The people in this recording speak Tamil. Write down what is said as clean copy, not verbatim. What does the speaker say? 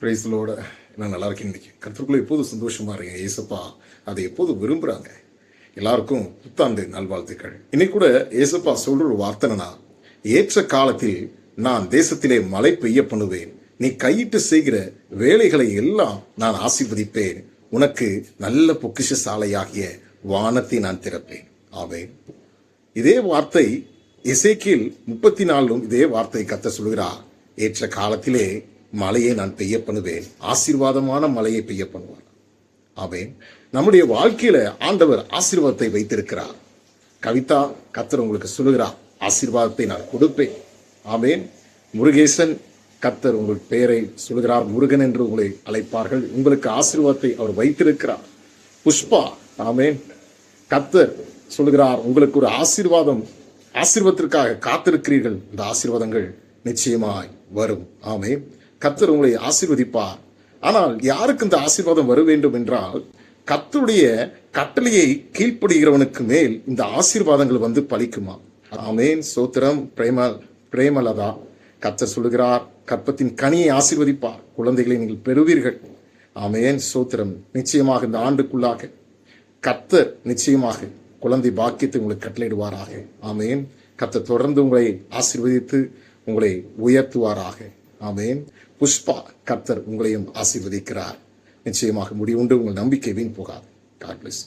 பிரைஸ்லோட நான் நல்லா இருக்கேன். இன்னைக்கு கர்த்தருக்குள்ள எப்போதும் சந்தோஷமா இருக்கேன். ஏசப்பா அதை எப்போதும் விரும்புறாங்க. எல்லாருக்கும் புத்தாண்டு நல்வாழ்த்துக்கள். இன்னைக்கு கூட ஏசப்பா சொல்ற ஒரு வார்த்தைனா, ஏற்ற காலத்தில் நான் தேசத்திலே மழை பெய்ய பண்ணுவேன், நீ கையிட்டு செய்கிற வேலைகளை எல்லாம் நான் ஆசீர்வதிப்பேன், உனக்கு நல்ல பொக்கிஷ சாலையாகிய வானத்தை நான் திறப்பேன். ஆமென். இதே வார்த்தை எசேக்கியேல் 34 இதே வார்த்தை கர்த்தர் சொல்கிறார். ஏற்ற காலத்திலே மழையை நான் பெய்ய பண்ணுவேன், ஆசீர்வாதமான மழையை பெய்ய பண்ணுவார். ஆமென். நம்முடைய வாழ்க்கையில ஆண்டவர் ஆசீர்வாதத்தை வைத்திருக்கிறார். கவிதா, கர்த்தர் உங்களுக்கு சொல்லுகிறார், ஆசீர்வாதத்தை நான் கொடுப்பேன். ஆமென். முருகேசன், கர்த்தர் உங்கள் பெயரை சொல்லுகிறார், முருகன் என்று உங்களை அழைப்பார்கள். உங்களுக்கு ஆசீர்வாதத்தை அவர் வைத்திருக்கிறார். புஷ்பா, ஆமென், கர்த்தர் சொல்லுகிறார், உங்களுக்கு ஒரு ஆசீர்வாதத்திற்காக காத்திருக்கிறீர்கள். இந்த ஆசீர்வாதங்கள் நிச்சயமாய் வரும். ஆமென். கர்த்தர் உங்களை ஆசீர்வதிப்பார். ஆனால் யாருக்கு இந்த ஆசீர்வாதம் வர வேண்டும் என்றால், கர்த்தருடைய கட்டளையை கீழ்ப்படுகிறவனுக்கு மேல் இந்த ஆசீர்வாதங்கள் வந்து பலிக்குமா? ஆமென். சோத்திரம். பிரேமலதா, கர்த்தர் சொல்லுகிறார், கற்பத்தின் கனியை ஆசீர்வதிப்பார், குழந்தைகளை நீங்கள் பெறுவீர்கள். ஆமென். சோத்திரம். நிச்சயமாக இந்த ஆண்டுக்குள்ளாக கர்த்தர் நிச்சயமாக குழந்தை பாக்கியத்தை உங்களுக்கு கட்டளையிடுவாராக. ஆமென். கர்த்தர் தொடர்ந்து உங்களை ஆசீர்வதித்து உங்களை உயர்த்துவாராக. ஆமென். புஷ்பா, கர்த்தர் உங்களையும் ஆசீர்வதிக்கிறார். நிச்சயமாக முடிவுண்டு. உங்கள் நம்பிக்கை வீண் போகாது. God bless.